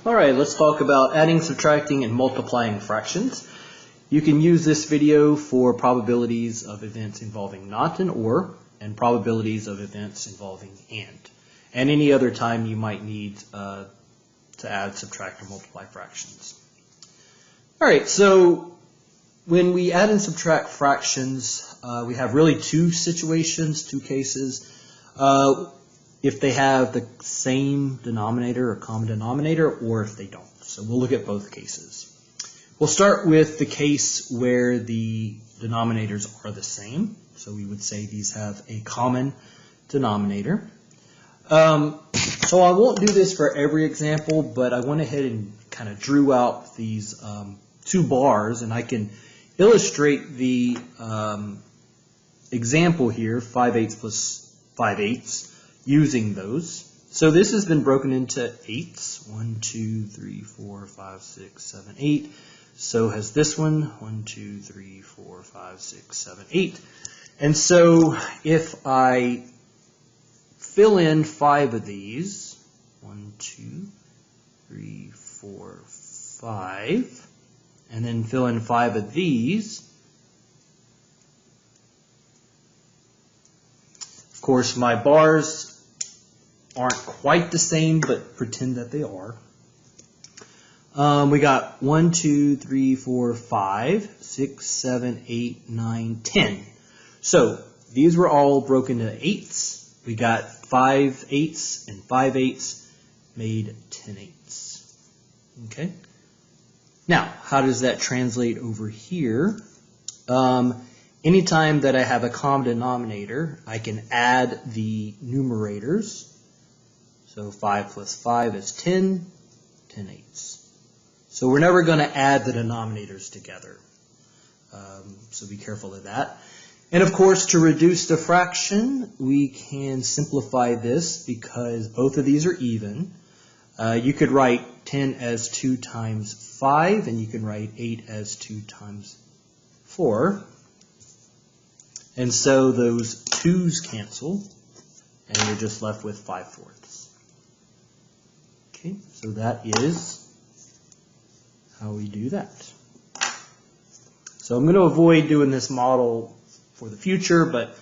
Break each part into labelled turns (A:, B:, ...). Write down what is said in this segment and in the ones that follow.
A: Alright, let's talk about adding, subtracting, and multiplying fractions. You can use this video for probabilities of events involving not and or, and probabilities of events involving and any other time you might need to add, subtract, or multiply fractions. Alright, so when we add and subtract fractions, we have really two situations, two cases. If they have the same denominator or common denominator, or if they don't. So we'll look at both cases. We'll start with the case where the denominators are the same. So we would say these have a common denominator. So I won't do this for every example, but I went ahead and kind of drew out these two bars, and I can illustrate the example here, 5/8 plus 5/8, using those. So this has been broken into eighths, 1, 2, 3, 4, 5, 6, 7, 8. So has this one, 1, 2, 3, 4, 5, 6, 7, 8. And so if I fill in 5 of these, 1, 2, 3, 4, 5, and then fill in 5 of these, of course my bars aren't quite the same, but pretend that they are. We got 1, 2, 3, 4, 5, 6, 7, 8, 9, 10. So these were all broken into eighths. We got 5/8 and 5/8 made 10/8. Okay. Now, how does that translate over here? Anytime that I have a common denominator, I can add the numerators. So 5 plus 5 is 10, 10/8. So we're never going to add the denominators together. So be careful of that. And of course, to reduce the fraction, we can simplify this because both of these are even. You could write 10 as 2 times 5, and you can write 8 as 2 times 4. And so those 2's cancel, and you're just left with 5/4. Okay, so that is how we do that. So I'm going to avoid doing this model for the future, but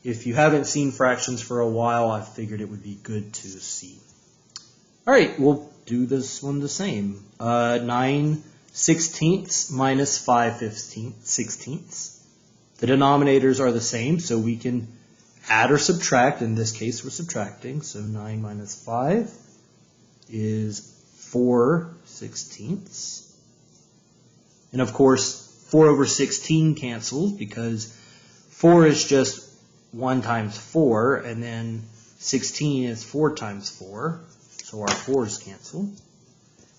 A: if you haven't seen fractions for a while, I figured it would be good to see. All right, we'll do this one the same. 9/16 minus 5/16. The denominators are the same, so we can add or subtract. In this case, we're subtracting. So 9 minus 5 is 4/16. And of course, 4 over 16 cancels because 4 is just 1 times 4, and then 16 is 4 times 4. So our 4's cancel.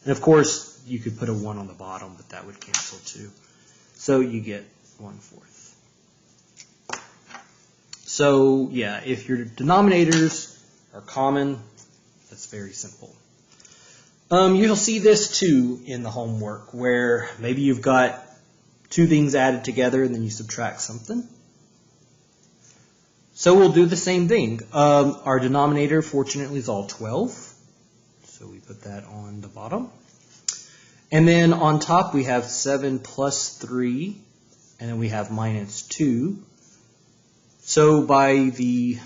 A: And of course, you could put a 1 on the bottom, but that would cancel too. So you get 1/4. So yeah, if your denominators are common, that's very simple. You'll see this too in the homework, where maybe you've got two things added together and then you subtract something. So we'll do the same thing. Our denominator, fortunately, is all 12. So we put that on the bottom. And then on top we have 7 plus 3, and then we have minus 2. So by the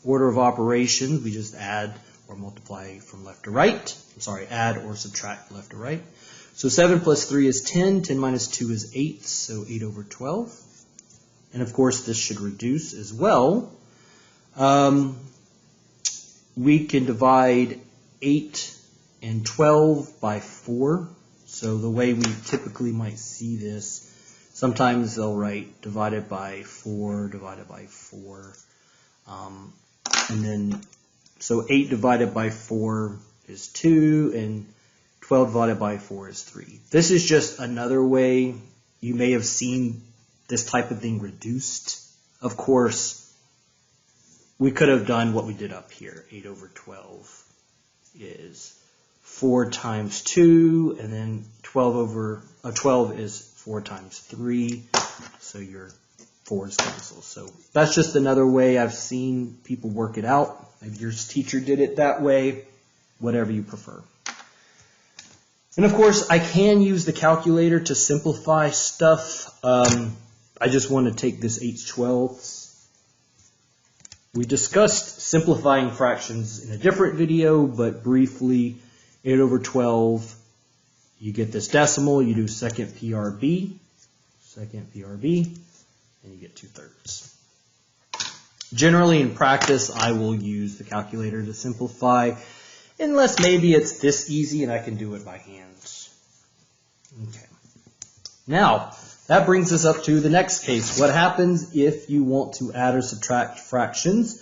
A: order of operations, we just add or multiply from left to right. I'm sorry, add or subtract left to right. So 7 plus 3 is 10. 10 minus 2 is 8, so 8/12. And of course, this should reduce as well. We can divide 8 and 12 by 4. So the way we typically might see this, sometimes they'll write divided by 4, divided by 4. And then, so 8 divided by 4 is 2, and 12 divided by 4 is 3. This is just another way you may have seen this type of thing reduced. Of course, we could have done what we did up here. 8/12 is 4 times 2, and then 12 is 4 times 3, so your 4's cancel. So that's just another way I've seen people work it out. Maybe your teacher did it that way. whatever you prefer. And of course, I can use the calculator to simplify stuff. I just want to take this h/12ths. We discussed simplifying fractions in a different video, but briefly, 8/12, you get this decimal, you do second PRB, and you get 2/3. Generally in practice, I will use the calculator to simplify, unless maybe it's this easy and I can do it by hand. Okay. Now, that brings us up to the next case. What happens if you want to add or subtract fractions,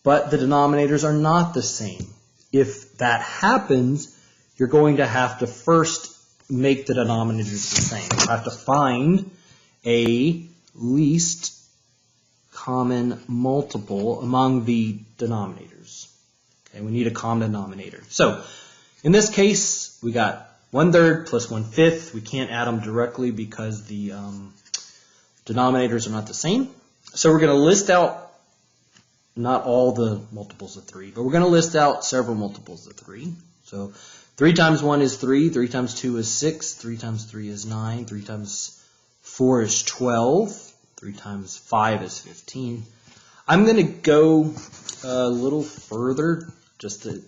A: but the denominators are not the same? If that happens, you're going to have to first make the denominators the same. You have to find a least common multiple among the denominators. Okay, we need a common denominator. So, in this case, we got 1/3 plus 1/5. We can't add them directly because the denominators are not the same. So we're going to list out not all the multiples of 3, but we're going to list out several multiples of 3. So 3 times 1 is 3, 3 times 2 is 6, 3 times 3 is 9, 3 times 4 is 12, 3 times 5 is 15. I'm going to go a little further just to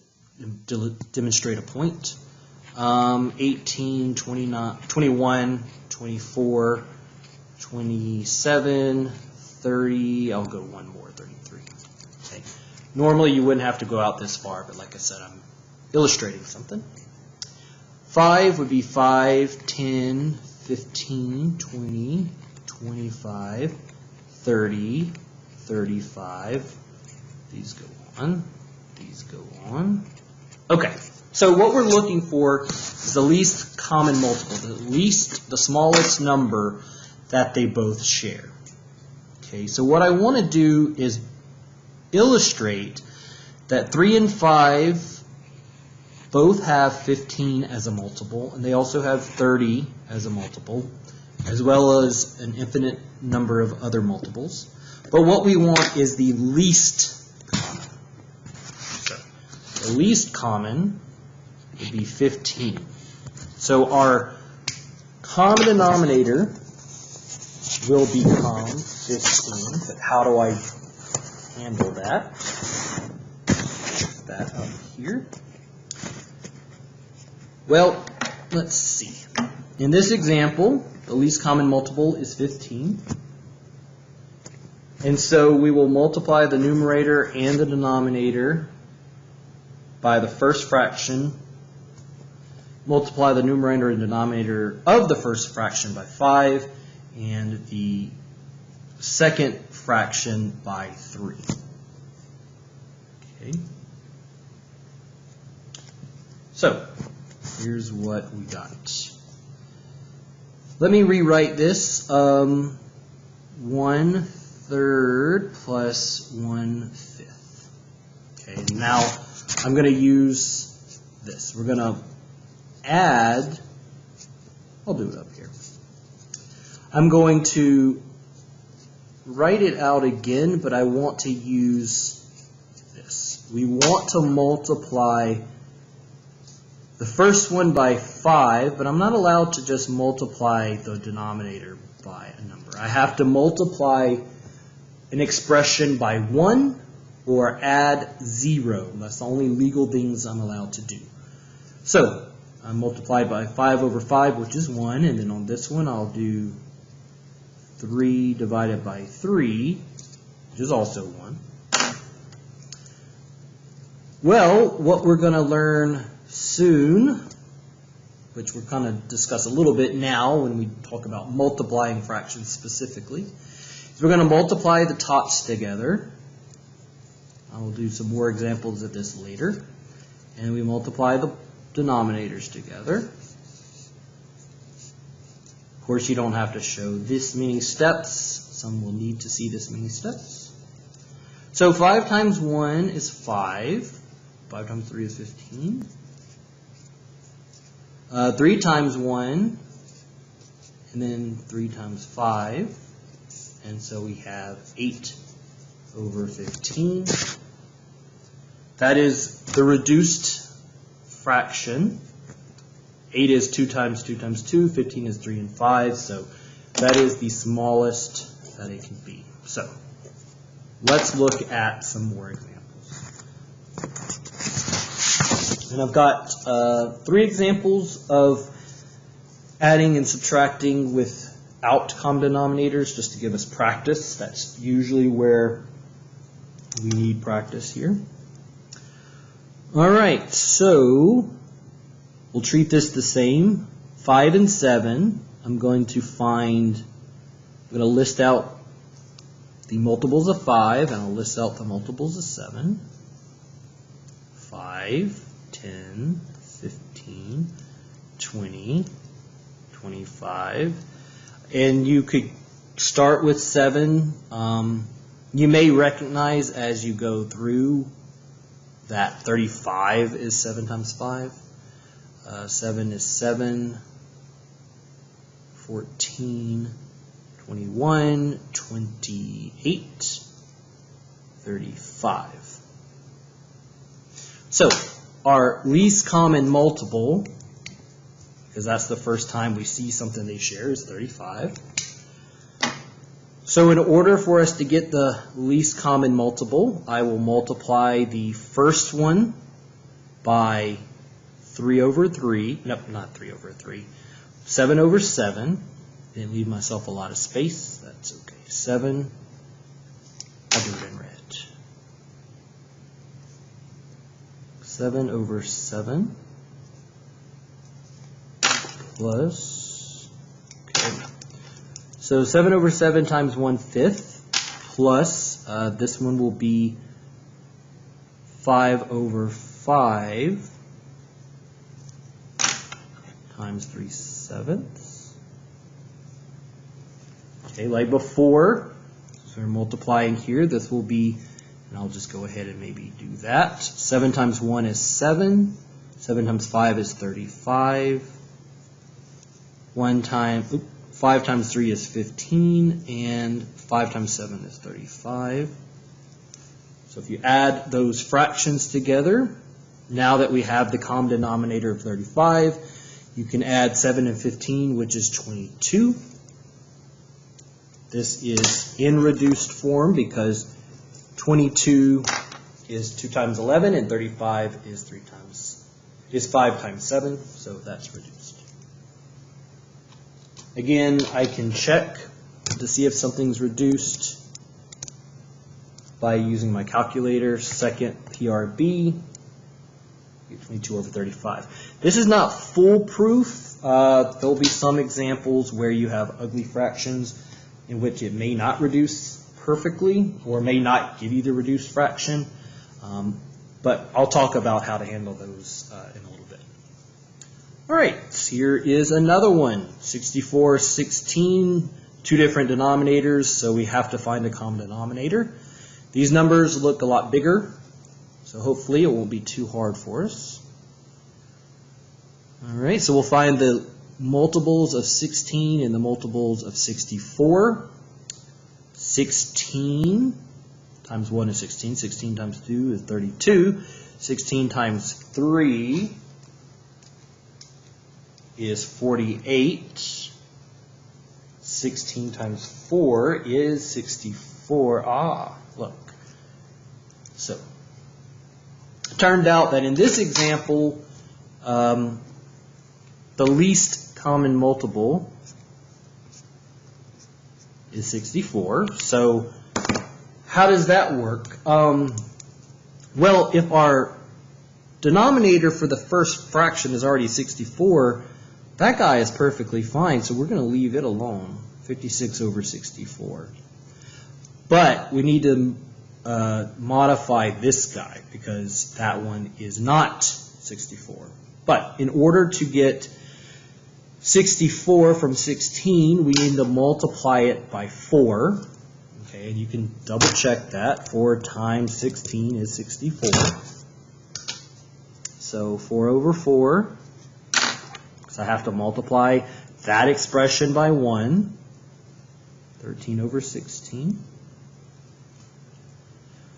A: demonstrate a point. 18, 29, 21, 24, 27, 30, I'll go one more, 33. Okay. Normally you wouldn't have to go out this far, but like I said, I'm illustrating something. 5 would be 5, 10, 15, 20, 25, 30, 35. These go on, these go on. Okay. So what we're looking for is the least common multiple, the smallest number that they both share. Okay, so what I want to do is illustrate that 3 and 5 both have 15 as a multiple, and they also have 30 as a multiple, as well as an infinite number of other multiples. But what we want is the least common. So the least common would be 15. So our common denominator will become 15. But how do I handle that? Put that up here. Well, let's see. In this example, the least common multiple is 15. And so we will multiply the numerator and the denominator by the first fraction, multiply the numerator and denominator of the first fraction by 5, and the second fraction by 3. Okay. So, here's what we got. Let me rewrite this. 1/3 plus 1/5. Okay, now I'm going to use this. We're going to add, I'll do it up here. I'm going to write it out again, but I want to use this. We want to multiply the first one by 5, but I'm not allowed to just multiply the denominator by a number. I have to multiply an expression by 1 or add 0. That's the only legal things I'm allowed to do. So I multiply by 5/5, which is 1, and then on this one I'll do 3 divided by 3, which is also 1. Well, what we're going to learn soon, which we're going to discuss a little bit now when we talk about multiplying fractions specifically, is we're going to multiply the tops together. I will do some more examples of this later. And we multiply the denominators together. Of course, you don't have to show this many steps. Some will need to see this many steps. So 5 times 1 is 5. 5 times 3 is 15. 3 times 1, and then 3 times 5. And so we have 8/15. That is the reduced fraction. 8 is 2 times 2 times 2, 15 is 3 and 5, so that is the smallest that it can be. So let's look at some more examples. And I've got 3 examples of adding and subtracting without common denominators just to give us practice. That's usually where we need practice here. All right, so we'll treat this the same. 5 and 7, I'm going to list out the multiples of 5, and I'll list out the multiples of 7. 5, 10, 15, 20, 25. And you could start with 7. You may recognize as you go through that 35 is 7 times 5. 7 is 7, 14, 21, 28, 35. So our least common multiple, because that's the first time we see something they share, is 35. So in order for us to get the least common multiple, I will multiply the first one by 3 over 3. Nope, not 3 over 3. 7 over 7. Didn't leave myself a lot of space. That's okay. 7. I'll do it in red. 7 over 7 plus, okay. So 7 over 7 times 1/5 plus, this one will be 5 over 5 times 3/7. Okay, like before, so we're multiplying here. This will be, and I'll just go ahead and maybe do that. 7 times 1 is 7. 7 times 5 is 35. 5 times 3 is 15, and 5 times 7 is 35. So if you add those fractions together, now that we have the common denominator of 35, you can add 7 and 15, which is 22. This is in reduced form because 22 is 2 times 11, and 35 is 5 times 7, so that's reduced. Again, I can check to see if something's reduced by using my calculator. Second PRB, 22 over 35. This is not foolproof. There'll be some examples where you have ugly fractions in which it may not reduce perfectly or may not give you the reduced fraction. But I'll talk about how to handle those in a little bit. All right, here is another one. 64, 16, 2 different denominators, so we have to find a common denominator. These numbers look a lot bigger, so hopefully it won't be too hard for us. All right, so we'll find the multiples of 16 and the multiples of 64. 16 times 1 is 16. 16 times 2 is 32. 16 times 3 is 48. 16 times 4 is 64. Ah, look. So, it turned out that in this example, the least common multiple is 64. So, how does that work? Well, if our denominator for the first fraction is already 64, that guy is perfectly fine, so we're going to leave it alone, 56 over 64. But we need to modify this guy because that one is not 64. But in order to get 64 from 16, we need to multiply it by 4. Okay, and you can double check that. 4 times 16 is 64. So 4 over 4. So I have to multiply that expression by 1. 13 over 16.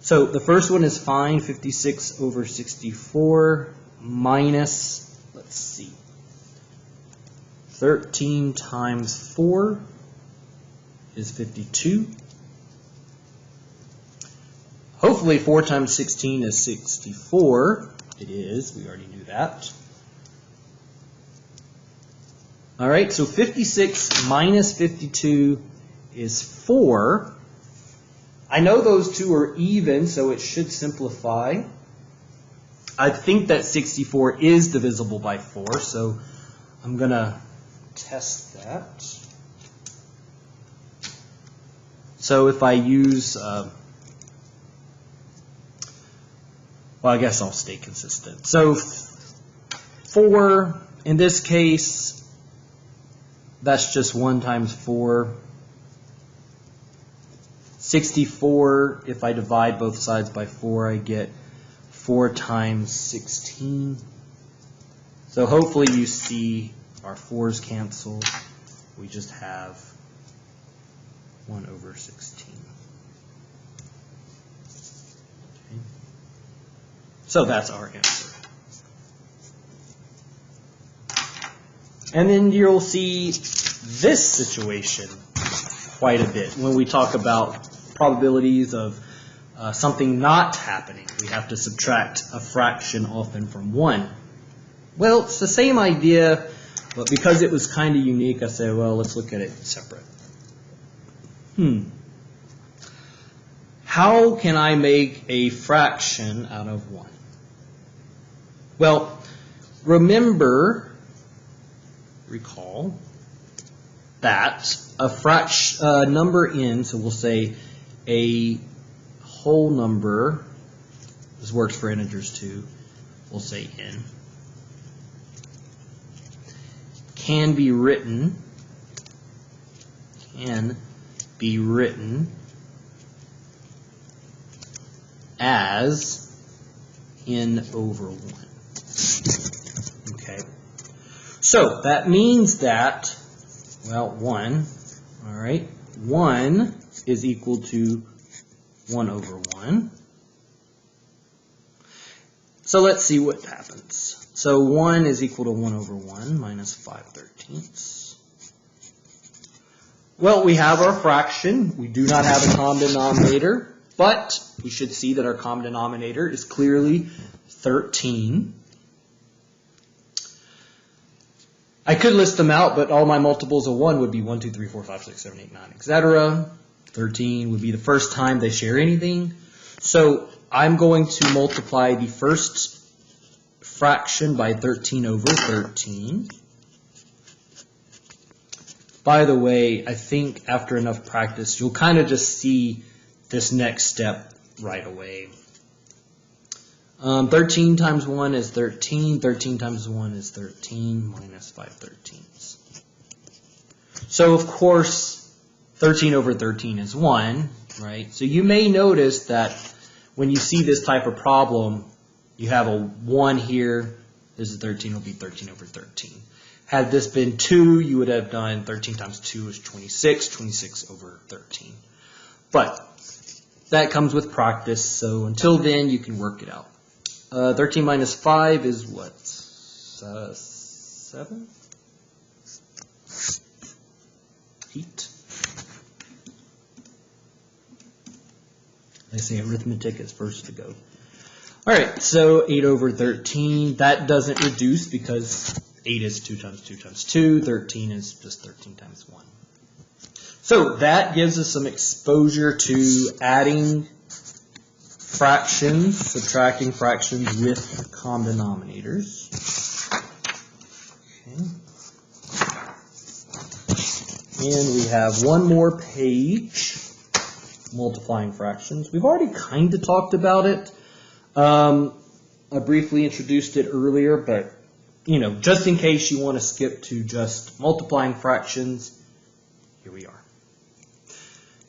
A: So the first one is fine, 56 over 64. minus, let's see, 13 times 4 is 52. Hopefully 4 times 16 is 64. It is. We already knew that. All right, so 56 minus 52 is 4. I know those two are even, so it should simplify. I think that 64 is divisible by 4, so I'm going to test that. So if I use, well, I guess I'll stay consistent. So 4, in this case, that's just 1 times 4. 64, if I divide both sides by 4, I get 4 times 16. So hopefully you see our 4's cancel. We just have 1 over 16. Okay. So that's our answer. And then you'll see this situation quite a bit when we talk about probabilities of something not happening. We have to subtract a fraction often from 1. Well, it's the same idea, but because it was kind of unique, I said, well, let's look at it separate. How can I make a fraction out of 1? Well, recall that a number n, so we'll say a whole number, this works for integers too, we'll say n, can be written as n over 1. Okay. So that means that, well, 1, all right, 1 is equal to 1 over 1. So let's see what happens. So 1 is equal to 1 over 1 minus 5/13. Well, we have our fraction. We do not have a common denominator, but we should see that our common denominator is clearly 13. I could list them out, but all my multiples of 1 would be 1, 2, 3, 4, 5, 6, 7, 8, 9, etc. 13 would be the first time they share anything. So I'm going to multiply the first fraction by 13 over 13. By the way, I think after enough practice, you'll kind of just see this next step right away. 13 times 1 is 13. 13 times 1 is 13 minus 5/13. So, of course, 13 over 13 is 1, right? So you may notice that when you see this type of problem, you have a 1 here. This is 13, will be 13 over 13. Had this been 2, you would have done 13 times 2 is 26, 26 over 13. But that comes with practice, so until then, you can work it out. 13 minus 5 is what? 7? 8? They say arithmetic is first to go. All right, so 8 over 13. That doesn't reduce because 8 is 2 times 2 times 2. 13 is just 13 times 1. So that gives us some exposure to adding fractions, subtracting fractions with common denominators. Okay. And we have one more page, multiplying fractions. We've already kind of talked about it. I briefly introduced it earlier, but just in case you want to skip to just multiplying fractions, here we are.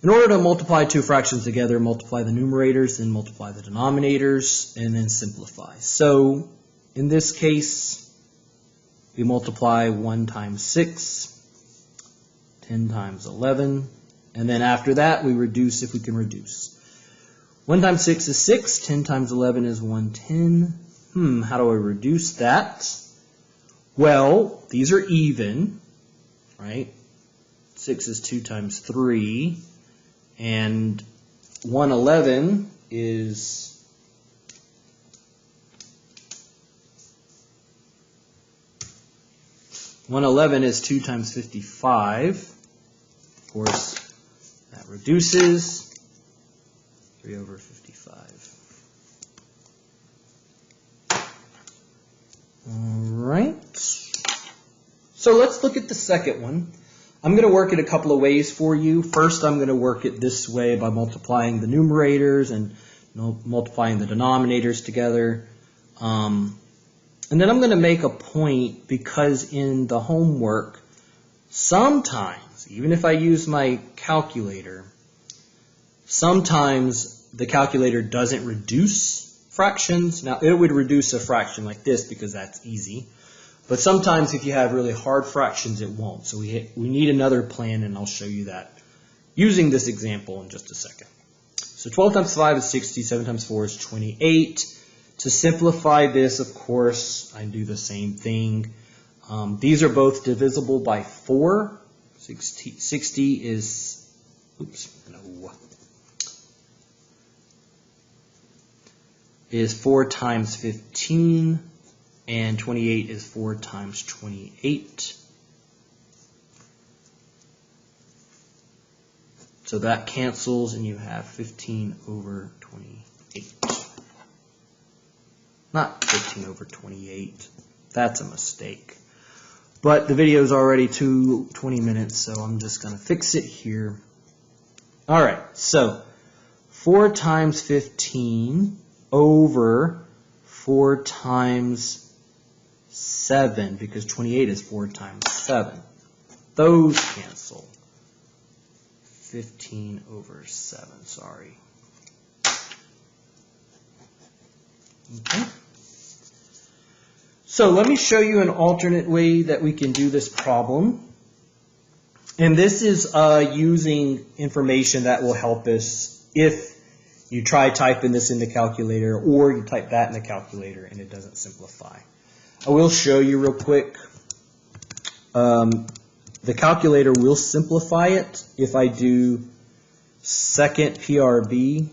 A: In order to multiply two fractions together, multiply the numerators, then multiply the denominators, and then simplify. So in this case, we multiply 1 times 6, 10 times 11, and then after that we reduce if we can reduce. 1 times 6 is 6, 10 times 11 is 110, how do I reduce that? Well, these are even, right? 6 is 2 times 3, and 111 is 2 times 55. Of course, that reduces 3 over 55. All right. So let's look at the second one. I'm going to work it a couple of ways for you. First, I'm going to work it this way by multiplying the numerators and multiplying the denominators together. And then I'm going to make a point, because in the homework, sometimes, even if I use my calculator, sometimes the calculator doesn't reduce fractions. Now, it would reduce a fraction like this because that's easy. But sometimes if you have really hard fractions, it won't. So we need another plan, and I'll show you that using this example in just a second. So 12 times 5 is 60, 7 times 4 is 28. To simplify this, of course, I do the same thing. These are both divisible by 4. 60 is, is 4 times 15. And 28 is 4 times 28. So that cancels, and you have 15 over 28. Not 15 over 28. That's a mistake. But the video is already 20 minutes, so I'm just going to fix it here. All right, so 4 times 15 over 4 times 7, because 28 is 4 times 7. Those cancel. 15 over 7, sorry. Okay. So let me show you an alternate way that we can do this problem. And this is using information that will help us if you try typing this in the calculator, or you type that in the calculator and it doesn't simplify. I will show you real quick. The calculator will simplify it. If I do second PRB,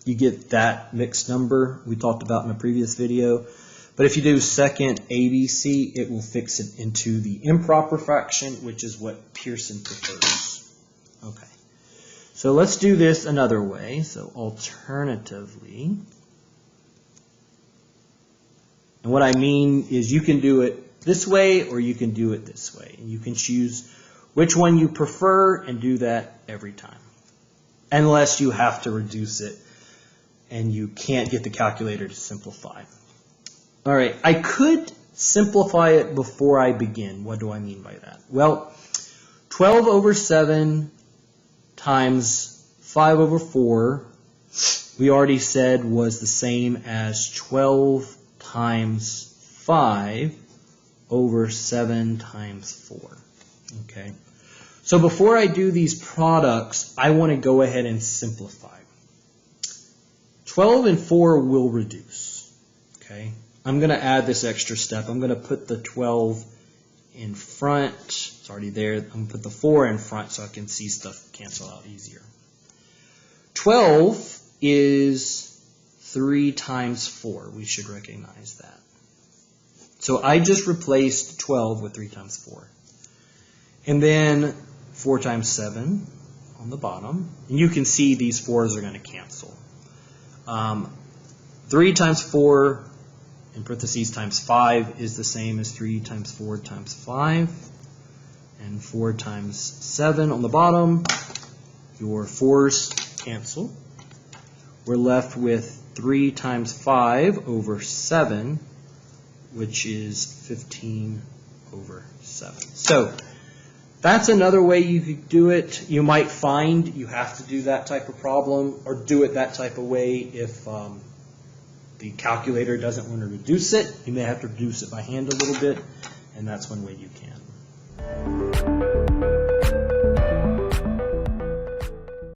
A: you get that mixed number we talked about in a previous video. But if you do second ABC, it will fix it into the improper fraction, which is what Pearson prefers. Okay. So let's do this another way. So alternatively, and what I mean is you can do it this way or you can do it this way. And you can choose which one you prefer and do that every time. Unless you have to reduce it and you can't get the calculator to simplify. All right, I could simplify it before I begin. What do I mean by that? Well, 12 over 7 times 5 over 4, we already said was the same as 12 times 5 over 7 times 4. Okay. So before I do these products, I want to go ahead and simplify. 12 and 4 will reduce. Okay. I'm going to add this extra step. I'm going to put the 12 in front. It's already there. I'm going to put the 4 in front so I can see stuff cancel out easier. 12 is 3 times 4. We should recognize that. So I just replaced 12 with 3 times 4. And then 4 times 7 on the bottom. And you can see these 4s are going to cancel. 3 times 4 in parentheses times 5 is the same as 3 times 4 times 5. And 4 times 7 on the bottom. Your 4s cancel. We're left with 3 times 5 over 7, which is 15 over 7. So that's another way you could do it. You might find you have to do that type of problem or do it that type of way if the calculator doesn't want to reduce it. You may have to reduce it by hand a little bit, and that's one way you can.